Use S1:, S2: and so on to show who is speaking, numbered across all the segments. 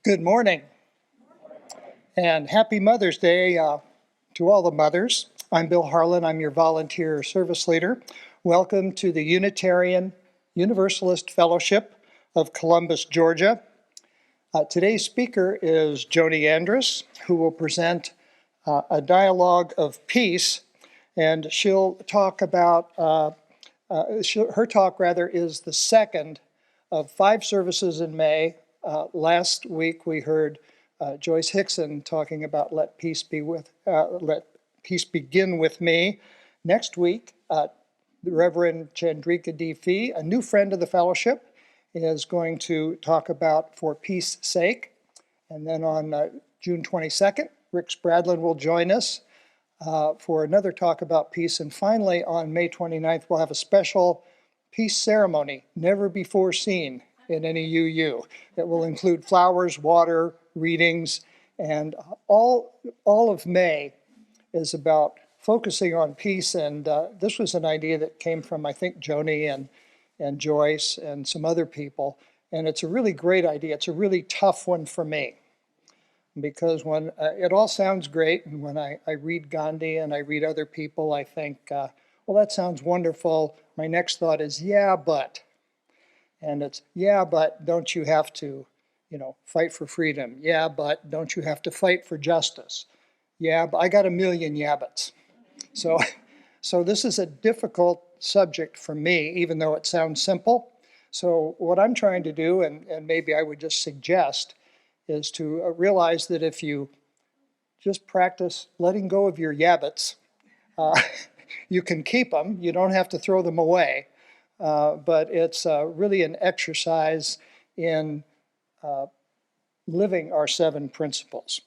S1: Good morning, and happy Mother's Day to all the mothers. I'm Bill Harlan. I'm your volunteer service leader. Welcome to the Unitarian Universalist Fellowship of Columbus, Georgia. Today's speaker is Joanie Andras, who will present a dialogue of peace, and she'll talk about, her talk is the second of 5 services in May. Last week we heard Joyce Hickson talking about let peace begin with me. Next week, the Reverend Chandrika D. Fee, a new friend of the fellowship, is going to talk about For Peace' Sake. And then on June 22nd, Rick Spradlin will join us for another talk about peace. And finally, on May 29th, we'll have a special peace ceremony, never before seen in any UU. It will include flowers, water, readings, and all of May is about focusing on peace. And this was an idea that came from, I think, Joanie and Joyce and some other people. And it's a really great idea. It's a really tough one for me, because when it all sounds great, and when I read Gandhi and I read other people, I think, well, that sounds wonderful. My next thought is, yeah, but. And it's, yeah, but don't you have to, fight for freedom? Yeah, but don't you have to fight for justice? Yeah, but I got a million yeah buts. So this is a difficult subject for me, even though it sounds simple. So what I'm trying to do, and maybe I would just suggest, is to realize that if you just practice letting go of your yabbits, you can keep them. You don't have to throw them away. But it's really an exercise in living our 7 principles.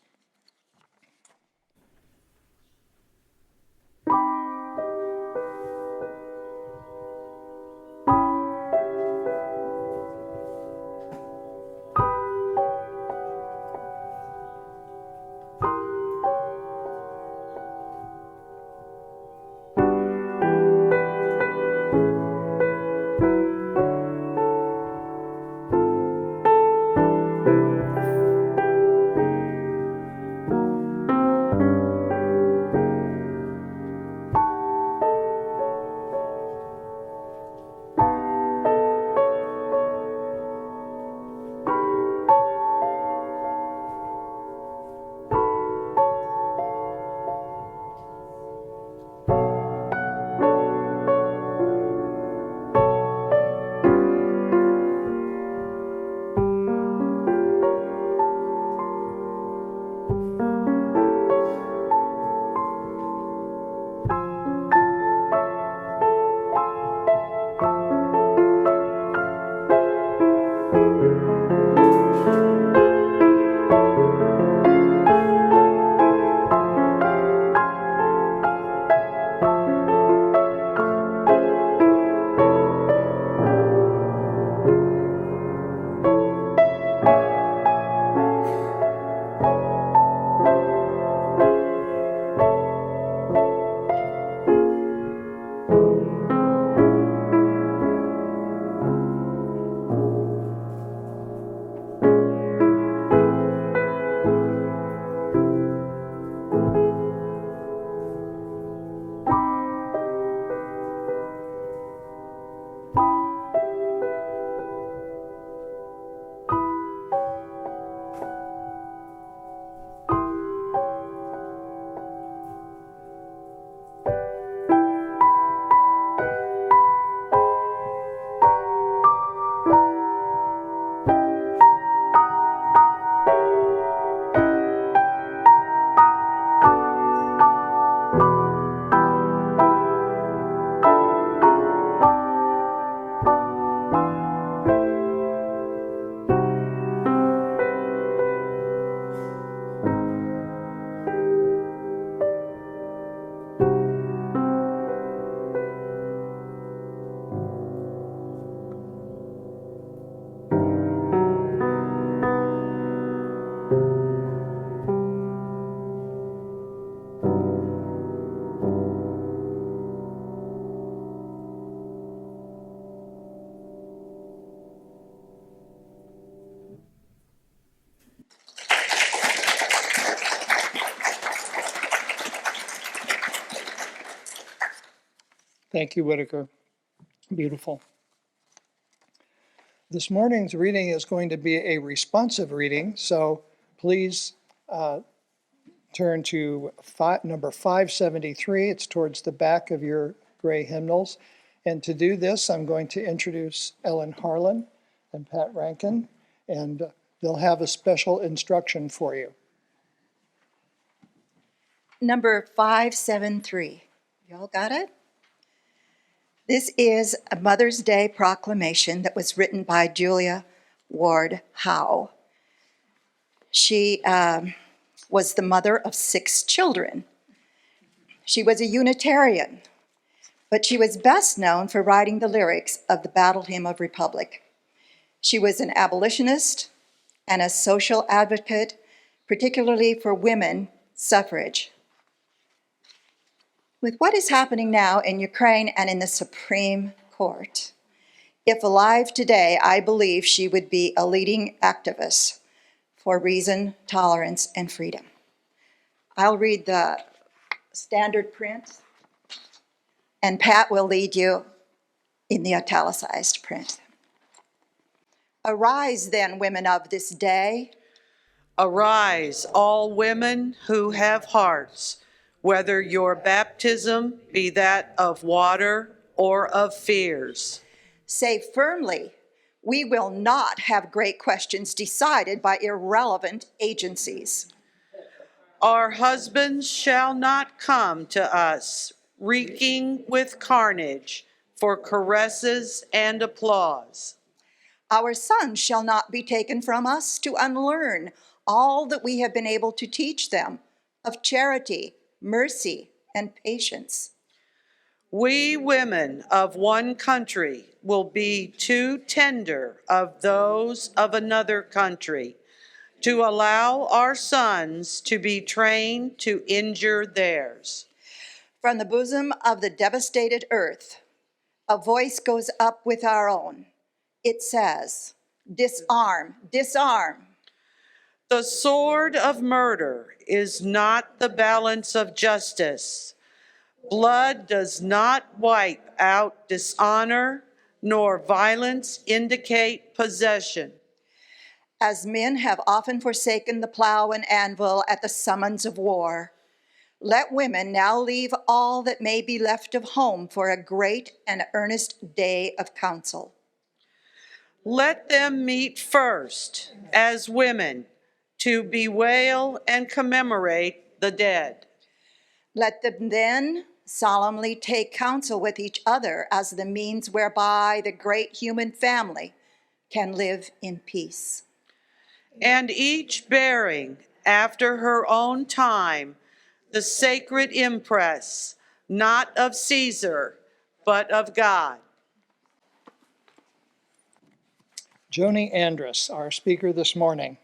S1: Thank you, Whittaker. Beautiful. This morning's reading is going to be a responsive reading, so please turn to number 573. It's towards the back of your gray hymnals. And to do this, I'm going to introduce Ellen Harlan and Pat Rankin, and they'll have a special instruction for you.
S2: Number 573. Y'all got it? This is a Mother's Day proclamation that was written by Julia Ward Howe. She was the mother of 6 children. She was a Unitarian, but she was best known for writing the lyrics of the Battle Hymn of Republic. She was an abolitionist and a social advocate, particularly for women suffrage. With what is happening now in Ukraine and in the Supreme Court, if alive today, I believe she would be a leading activist for reason, tolerance, and freedom. I'll read the standard print, and Pat will lead you in the italicized print. Arise then, women of this day.
S3: Arise, all women who have hearts, whether your baptism be that of water or of fears.
S2: Say firmly, we will not have great questions decided by irrelevant agencies.
S3: Our husbands shall not come to us, reeking with carnage for caresses and applause.
S2: Our sons shall not be taken from us to unlearn all that we have been able to teach them of charity, mercy, and patience.
S3: We women of one country will be too tender of those of another country to allow our sons to be trained to injure theirs.
S2: From the bosom of the devastated earth, a voice goes up with our own. It says, disarm, disarm.
S3: The sword of murder is not the balance of justice. Blood does not wipe out dishonor, nor violence indicate possession.
S2: As men have often forsaken the plow and anvil at the summons of war, let women now leave all that may be left of home for a great and earnest day of counsel.
S3: Let them meet first as women to bewail and commemorate the dead.
S2: Let them then solemnly take counsel with each other as the means whereby the great human family can live in peace.
S3: And each bearing, after her own time, the sacred impress, not of Caesar, but of God.
S1: Joanie Andras, our speaker this morning.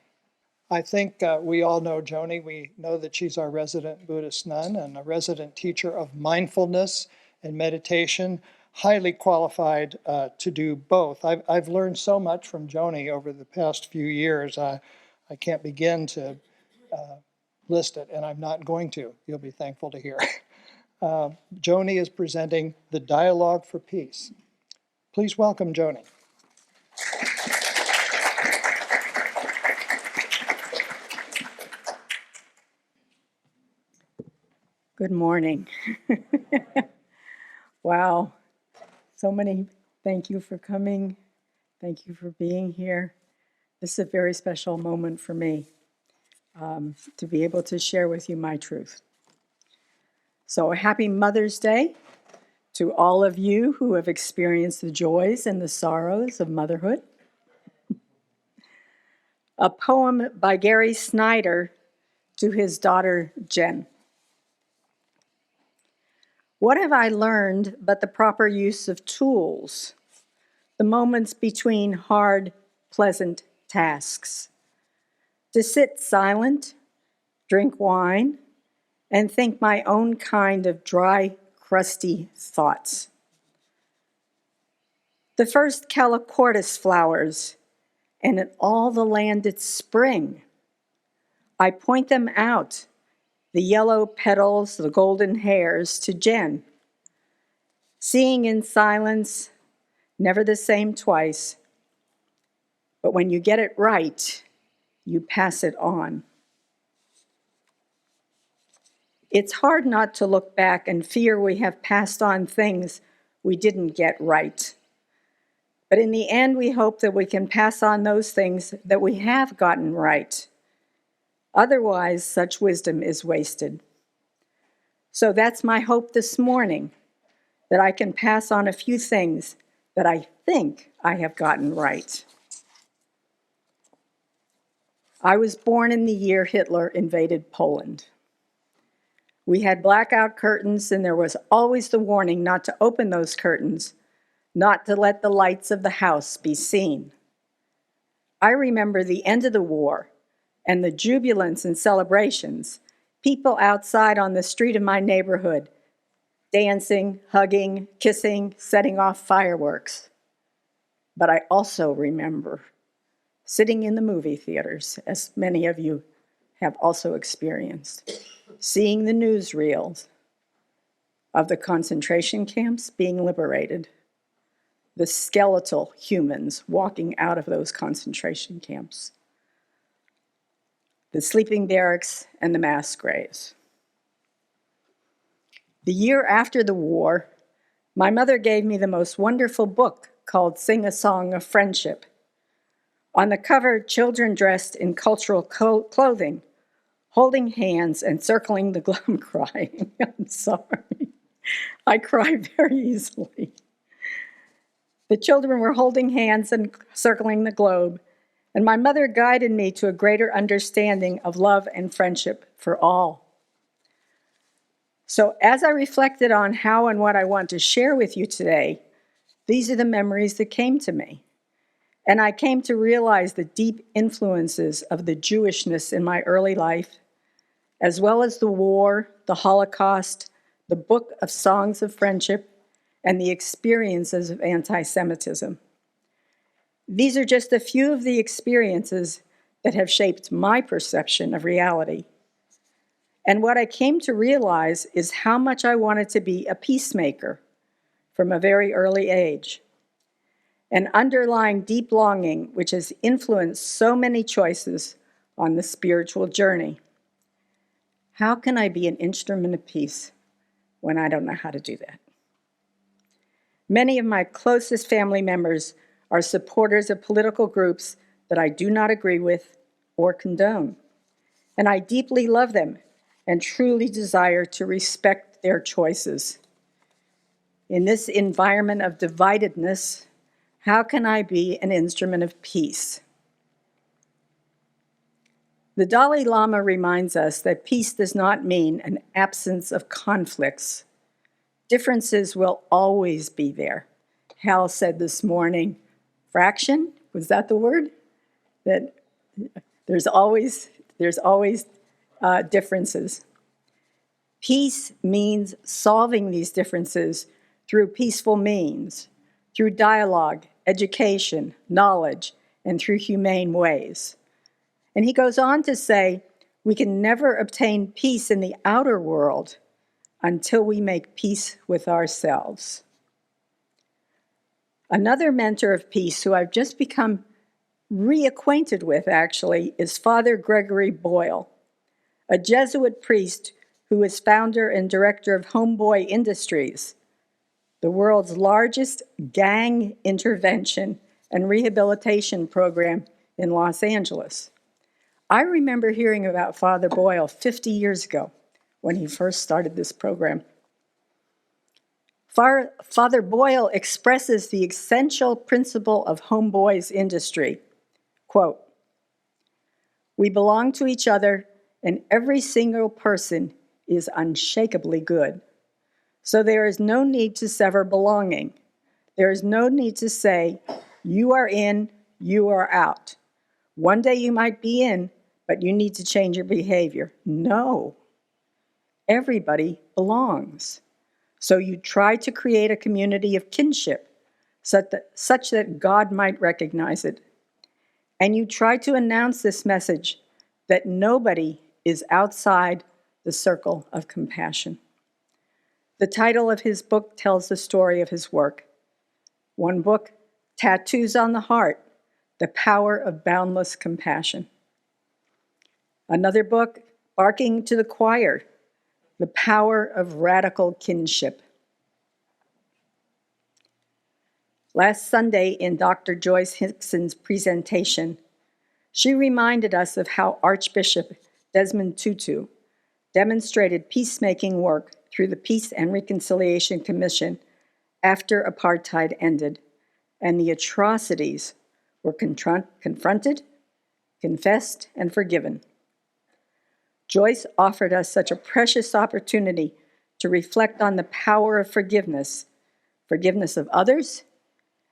S1: I think we all know Joanie. We know that she's our resident Buddhist nun and a resident teacher of mindfulness and meditation, highly qualified to do both. I've learned so much from Joanie over the past few years. I can't begin to list it, and I'm not going to. You'll be thankful to hear. Joanie is presenting the Dialogue for Peace. Please welcome Joanie.
S4: Good morning. Wow. So many, thank you for coming. Thank you for being here. This is a very special moment for me to be able to share with you my truth. So happy Mother's Day to all of you who have experienced the joys and the sorrows of motherhood. A poem by Gary Snyder to his daughter, Jen. What have I learned but the proper use of tools, the moments between hard, pleasant tasks? To sit silent, drink wine, and think my own kind of dry, crusty thoughts. The first calochortus flowers, and in all the land it's spring. I point them out, the yellow petals, the golden hairs, to Jen. Seeing in silence, never the same twice, but when you get it right, you pass it on. It's hard not to look back and fear we have passed on things we didn't get right. But in the end, we hope that we can pass on those things that we have gotten right. Otherwise, such wisdom is wasted. So that's my hope this morning, that I can pass on a few things that I think I have gotten right. I was born in the year Hitler invaded Poland. We had blackout curtains, and there was always the warning not to open those curtains, not to let the lights of the house be seen. I remember the end of the war and the jubilance and celebrations, people outside on the street of my neighborhood, dancing, hugging, kissing, setting off fireworks. But I also remember sitting in the movie theaters, as many of you have also experienced, seeing the newsreels of the concentration camps being liberated, the skeletal humans walking out of those concentration camps, the sleeping barracks, and the mass graves. The year after the war, my mother gave me the most wonderful book called Sing a Song of Friendship. On the cover, children dressed in cultural clothing, holding hands and circling the globe. I'm crying. I'm sorry. I cry very easily. The children were holding hands and circling the globe, and my mother guided me to a greater understanding of love and friendship for all. So as I reflected on how and what I want to share with you today, these are the memories that came to me. And I came to realize the deep influences of the Jewishness in my early life, as well as the war, the Holocaust, the Book of Songs of Friendship, and the experiences of anti-Semitism. These are just a few of the experiences that have shaped my perception of reality. And what I came to realize is how much I wanted to be a peacemaker from a very early age. An underlying deep longing which has influenced so many choices on the spiritual journey. How can I be an instrument of peace when I don't know how to do that? Many of my closest family members are supporters of political groups that I do not agree with or condone. And I deeply love them and truly desire to respect their choices. In this environment of dividedness, how can I be an instrument of peace? The Dalai Lama reminds us that peace does not mean an absence of conflicts. Differences will always be there. Hal said this morning, fraction, was that the word? That there's always differences. Peace means solving these differences through peaceful means, through dialogue, education, knowledge, and through humane ways. And he goes on to say, we can never obtain peace in the outer world until we make peace with ourselves. Another mentor of peace who I've just become reacquainted with, actually, is Father Gregory Boyle, a Jesuit priest who is founder and director of Homeboy Industries, the world's largest gang intervention and rehabilitation program in Los Angeles. I remember hearing about Father Boyle 50 years ago when he first started this program. Father Boyle expresses the essential principle of Homeboy's industry. Quote, "We belong to each other, and every single person is unshakably good. So there is no need to sever belonging. There is no need to say, you are in, you are out. One day you might be in, but you need to change your behavior. No, everybody belongs. So you try to create a community of kinship such that God might recognize it. And you try to announce this message that nobody is outside the circle of compassion. The title of his book tells the story of his work. One book, Tattoos on the Heart, The Power of Boundless Compassion. Another book, Barking to the Choir, The Power of Radical Kinship. Last Sunday in Dr. Joyce Hickson's presentation, she reminded us of how Archbishop Desmond Tutu demonstrated peacemaking work through the Peace and Reconciliation Commission after apartheid ended, and the atrocities were confronted, confessed, and forgiven. Joyce offered us such a precious opportunity to reflect on the power of forgiveness, forgiveness of others,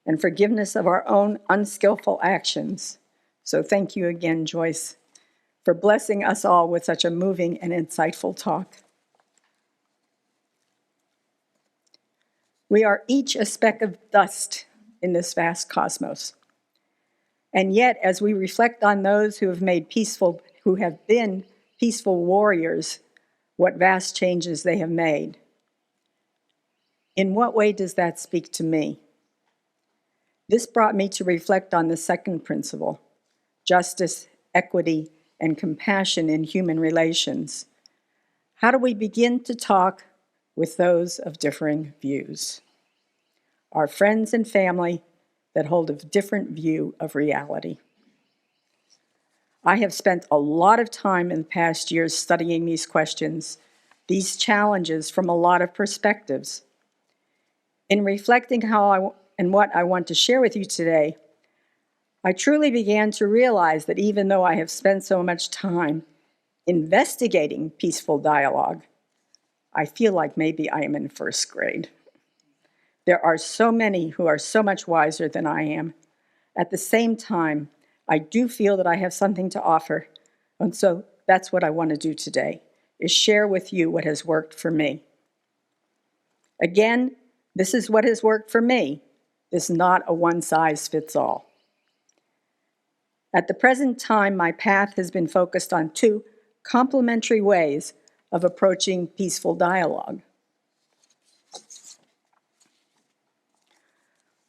S4: and forgiveness of our own unskillful actions. So thank you again, Joyce, for blessing us all with such a moving and insightful talk. We are each a speck of dust in this vast cosmos. And yet, as we reflect on those who have been peaceful warriors, what vast changes they have made. In what way does that speak to me? This brought me to reflect on the second principle, justice, equity, and compassion in human relations. How do we begin to talk with those of differing views? Our friends and family that hold a different view of reality. I have spent a lot of time in the past years studying these questions, these challenges from a lot of perspectives. In reflecting what I want to share with you today, I truly began to realize that even though I have spent so much time investigating peaceful dialogue, I feel like maybe I am in first grade. There are so many who are so much wiser than I am. At the same time, I do feel that I have something to offer, and so that's what I want to do today, is share with you what has worked for me. Again, this is what has worked for me. This is not a one-size-fits-all. At the present time, my path has been focused on two complementary ways of approaching peaceful dialogue.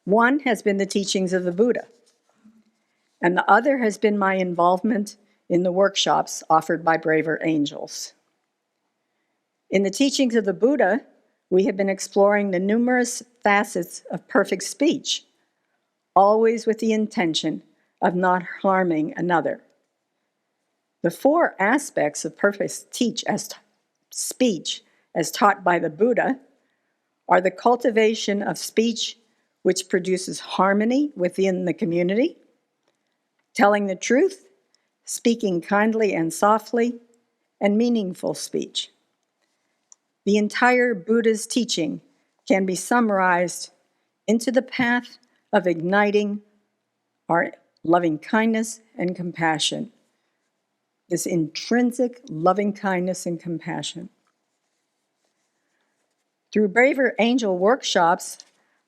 S4: One has been the teachings of the Buddha, and the other has been my involvement in the workshops offered by Braver Angels. In the teachings of the Buddha, we have been exploring the numerous facets of perfect speech, always with the intention of not harming another. The four aspects of perfect speech, as taught by the Buddha, are the cultivation of speech which produces harmony within the community, telling the truth, speaking kindly and softly, and meaningful speech. The entire Buddha's teaching can be summarized into the path of igniting our loving kindness and compassion, this intrinsic loving kindness and compassion. Through Braver Angel workshops,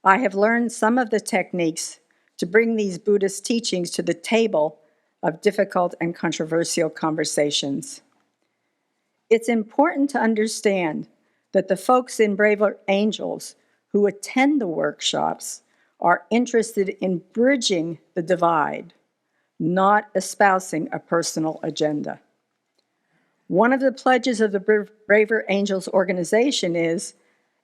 S4: I have learned some of the techniques to bring these Buddhist teachings to the table of difficult and controversial conversations. It's important to understand that the folks in Braver Angels who attend the workshops are interested in bridging the divide, not espousing a personal agenda. One of the pledges of the Braver Angels organization is,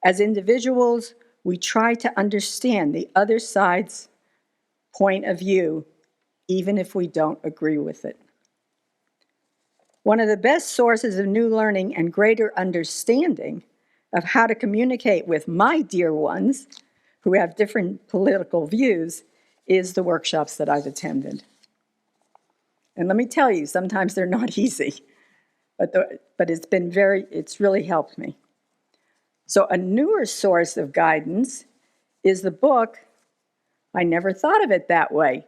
S4: as individuals, we try to understand the other side's point of view, even if we don't agree with it. One of the best sources of new learning and greater understanding of how to communicate with my dear ones who have different political views is the workshops that I've attended. And let me tell you, sometimes they're not easy, but it's really helped me. So a newer source of guidance is the book, I Never Thought of It That Way,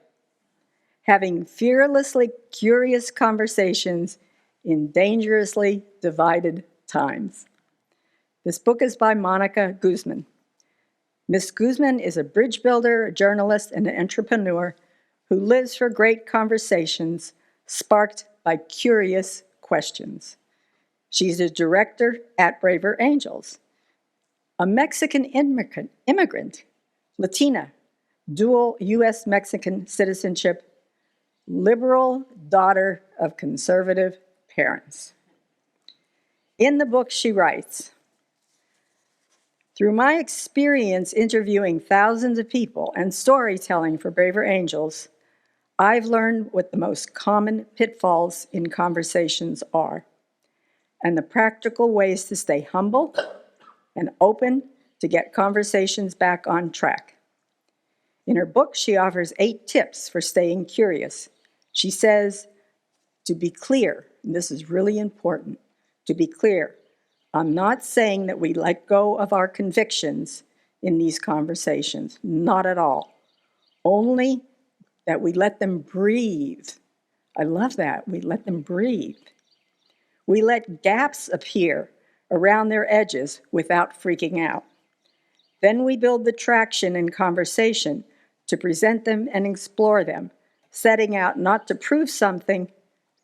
S4: Having Fearlessly Curious Conversations in Dangerously Divided Times. This book is by Monica Guzman. Miss Guzman is a bridge builder, a journalist, and an entrepreneur who lives for great conversations sparked by curious questions. She's a director at Braver Angels, a Mexican immigrant, Latina, dual U.S.-Mexican citizenship, liberal daughter of conservative parents. In the book, she writes, "Through my experience interviewing thousands of people and storytelling for Braver Angels, I've learned what the most common pitfalls in conversations are, and the practical ways to stay humble and open to get conversations back on track." In her book, she offers 8 tips for staying curious. She says, to be clear, and this is really important, to be clear, I'm not saying that we let go of our convictions in these conversations, not at all. Only that we let them breathe. I love that, we let them breathe. We let gaps appear around their edges without freaking out. Then we build the traction in conversation to present them and explore them, setting out not to prove something,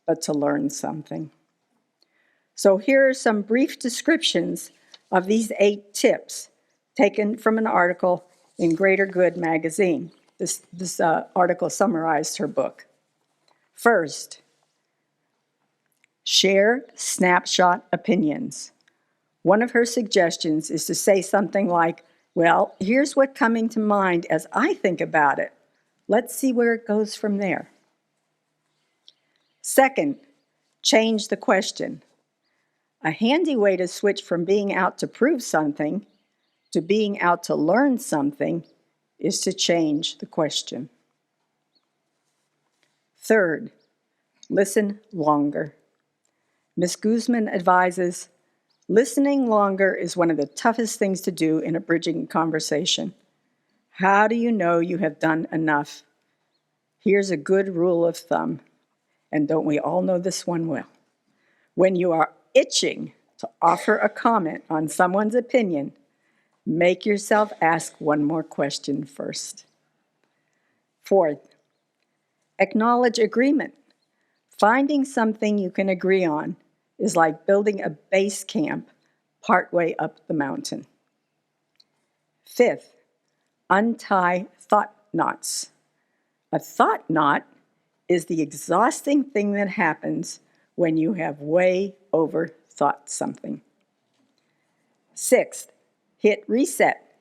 S4: but to learn something. So here are some brief descriptions of these 8 tips taken from an article in Greater Good magazine. This article summarized her book. First, share snapshot opinions. One of her suggestions is to say something like, well, here's what's coming to mind as I think about it. Let's see where it goes from there. Second, change the question. A handy way to switch from being out to prove something to being out to learn something is to change the question. Third, listen longer. Ms. Guzman advises, listening longer is one of the toughest things to do in a bridging conversation. How do you know you have done enough? Here's a good rule of thumb, and don't we all know this one well? When you are itching to offer a comment on someone's opinion, make yourself ask one more question first. Fourth, acknowledge agreement. Finding something you can agree on is like building a base camp partway up the mountain. Fifth, untie thought knots. A thought knot is the exhausting thing that happens when you have way overthought something. Sixth, hit reset.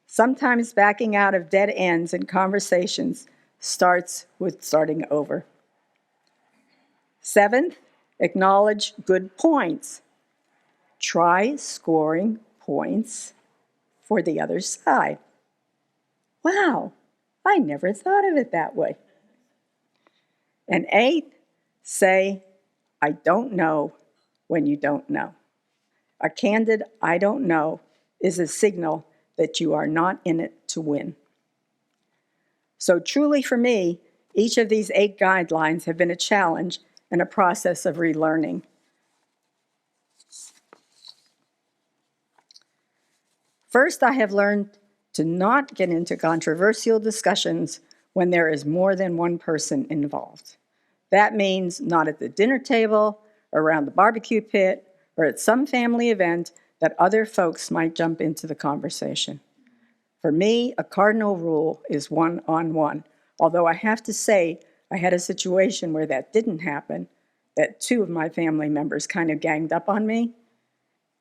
S4: Sometimes backing out of dead ends in conversations starts with starting over. Seventh, acknowledge good points. Try scoring points for the other side. Wow, I never thought of it that way. And eighth, say, I don't know when you don't know. A candid I don't know is a signal that you are not in it to win. So truly for me, each of these 8 guidelines have been a challenge and a process of relearning. First, I have learned to not get into controversial discussions when there is more than one person involved. That means not at the dinner table, around the barbecue pit, or at some family event that other folks might jump into the conversation. For me, a cardinal rule is one-on-one. Although I have to say, I had a situation where that didn't happen, that 2 of my family members kind of ganged up on me,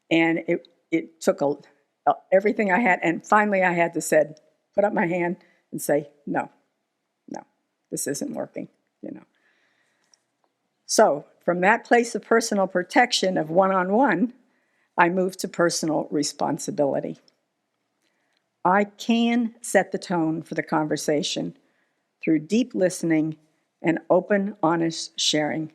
S4: and it took everything I had, and finally I had to put up my hand and say, no, this isn't working, So from that place of personal protection of one-on-one, I moved to personal responsibility. I can set the tone for the conversation through deep listening and open, honest sharing.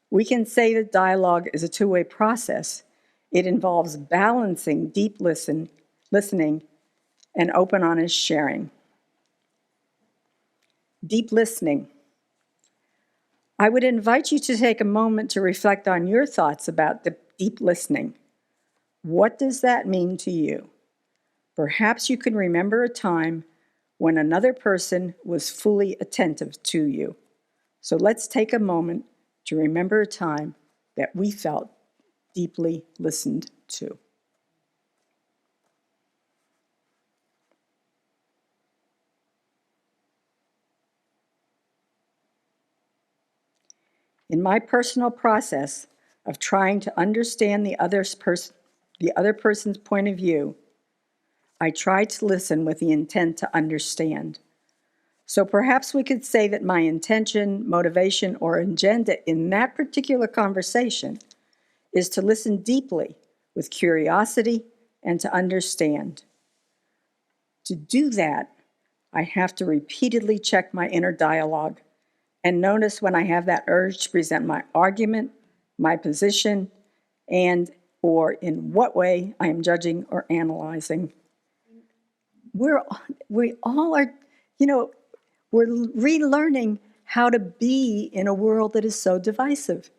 S4: We can say that dialogue is a 2-way process. It involves balancing deep listening and open, honest sharing. Deep listening. I would invite you to take a moment to reflect on your thoughts about the deep listening. What does that mean to you? Perhaps you can remember a time when another person was fully attentive to you. So let's take a moment to remember a time that we felt deeply listened to. In my personal process of trying to understand the other person's point of view, I try to listen with the intent to understand. So perhaps we could say that my intention, motivation, or agenda in that particular conversation is to listen deeply with curiosity and to understand. To do that, I have to repeatedly check my inner dialogue and notice when I have that urge to present my argument, my position, and or in what way I am judging or analyzing. We all are, we're relearning how to be in a world that is so divisive.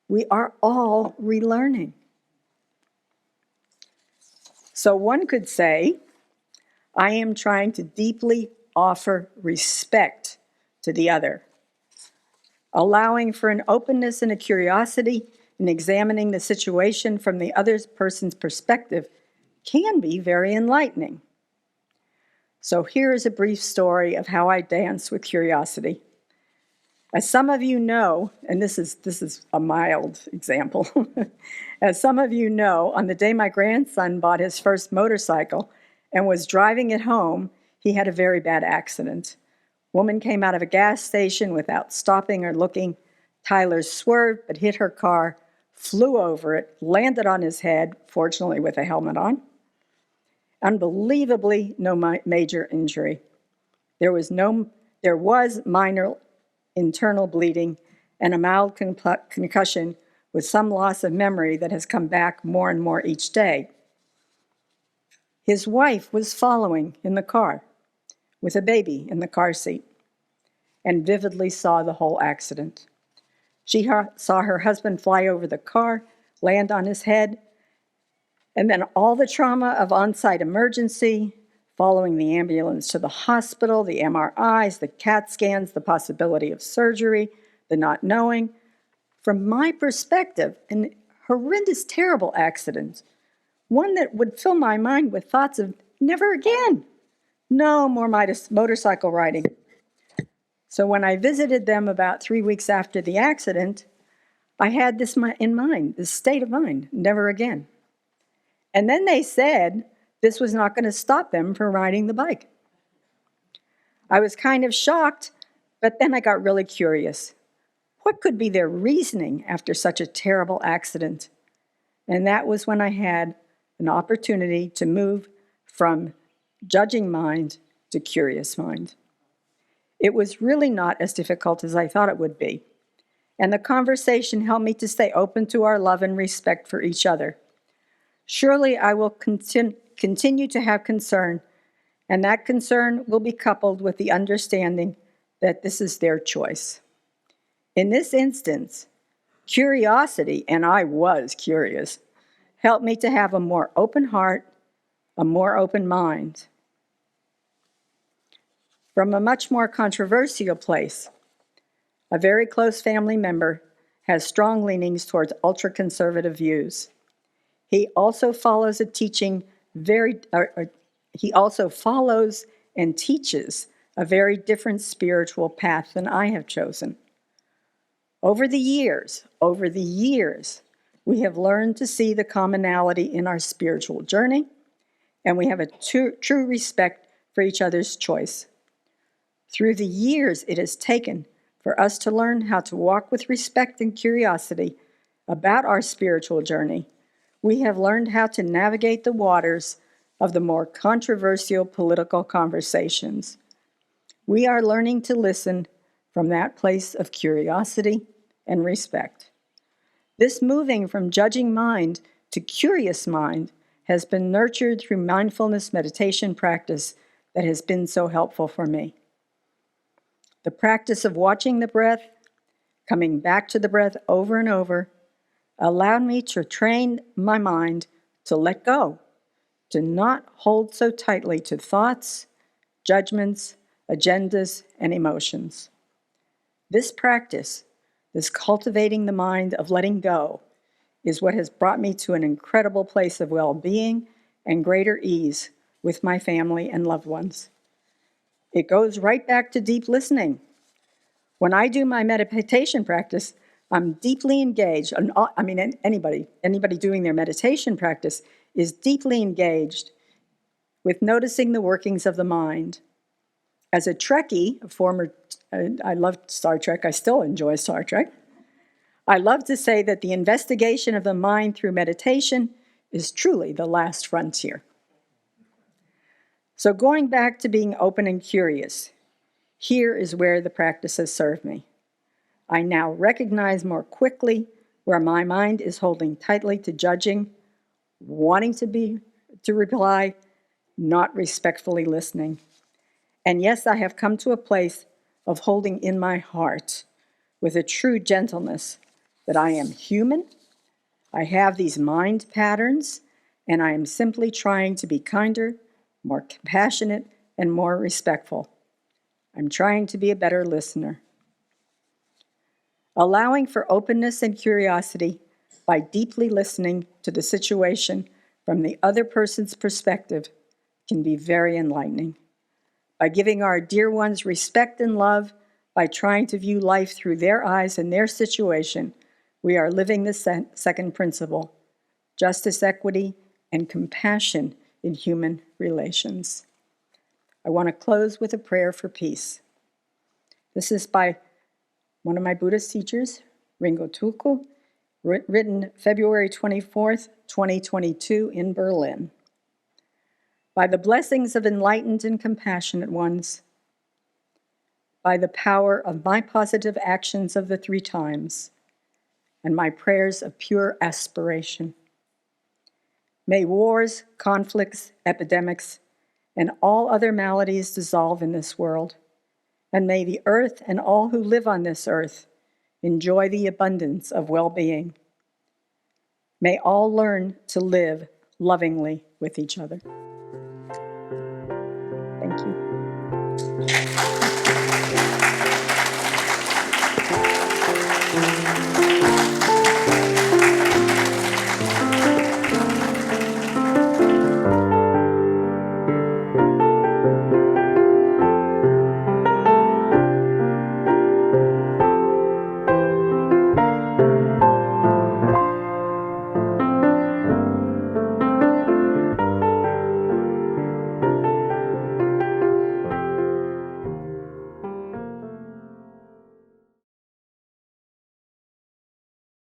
S4: We are all relearning. So one could say, I am trying to deeply offer respect to the other, allowing for an openness and a curiosity in examining the situation from the other person's perspective can be very enlightening. So here is a brief story of how I dance with curiosity. As some of you know, and this is a mild example, as some of you know, on the day my grandson bought his first motorcycle and was driving it home, he had a very bad accident. Woman came out of a gas station without stopping or looking. Tyler swerved but hit her car, flew over it, landed on his head, fortunately with a helmet on. Unbelievably, no major injury. There was minor internal bleeding and a mild concussion with some loss of memory that has come back more and more each day. His wife was following in the car with a baby in the car seat and vividly saw the whole accident. She saw her husband fly over the car, land on his head, and then all the trauma of on-site emergency, following the ambulance to the hospital, the MRIs, the CAT scans, the possibility of surgery, the not knowing. From my perspective, an horrendous, terrible accident, one that would fill my mind with thoughts of never again, no more motorcycle riding. So when I visited them about 3 weeks after the accident, I had this in mind, this state of mind, never again. And then they said this was not going to stop them from riding the bike. I was kind of shocked, but then I got really curious. What could be their reasoning after such a terrible accident? And that was when I had an opportunity to move from judging mind to curious mind. It was really not as difficult as I thought it would be. And the conversation helped me to stay open to our love and respect for each other. Surely I will continue to have concern, and that concern will be coupled with the understanding that this is their choice. In this instance, curiosity, and I was curious, helped me to have a more open heart, a more open mind. From a much more controversial place, a very close family member has strong leanings towards ultra-conservative views. He also follows and teaches a very different spiritual path than I have chosen. Over the years, we have learned to see the commonality in our spiritual journey, and we have a true respect for each other's choice. Through the years it has taken for us to learn how to walk with respect and curiosity about our spiritual journey, we have learned how to navigate the waters of the more controversial political conversations. We are learning to listen from that place of curiosity and respect. This moving from judging mind to curious mind has been nurtured through mindfulness meditation practice that has been so helpful for me. The practice of watching the breath, coming back to the breath over and over, allowed me to train my mind to let go, to not hold so tightly to thoughts, judgments, agendas, and emotions. This practice, this cultivating the mind of letting go, is what has brought me to an incredible place of well-being and greater ease with my family and loved ones. It goes right back to deep listening. When I do my meditation practice, I'm deeply engaged. Anybody doing their meditation practice is deeply engaged with noticing the workings of the mind. As a Trekkie, I loved Star Trek, I still enjoy Star Trek. I love to say that the investigation of the mind through meditation is truly the last frontier. So going back to being open and curious, here is where the practice has served me. I now recognize more quickly where my mind is holding tightly to judging, wanting to reply, not respectfully listening. And yes, I have come to a place of holding in my heart with a true gentleness that I am human, I have these mind patterns, and I am simply trying to be kinder, more compassionate, and more respectful. I'm trying to be a better listener. Allowing for openness and curiosity by deeply listening to the situation from the other person's perspective can be very enlightening. By giving our dear ones respect and love, by trying to view life through their eyes and their situation, we are living the second principle, justice, equity, and compassion in human relations. I want to close with a prayer for peace. This is by one of my Buddhist teachers, Ringu Tulku, written February 24th, 2022 in Berlin. By the blessings of enlightened and compassionate ones, by the power of my positive actions of the 3 times, and my prayers of pure aspiration. May wars, conflicts, epidemics, and all other maladies dissolve in this world, and may the earth and all who live on this earth enjoy the abundance of well-being. May all learn to live lovingly with each other. Thank you.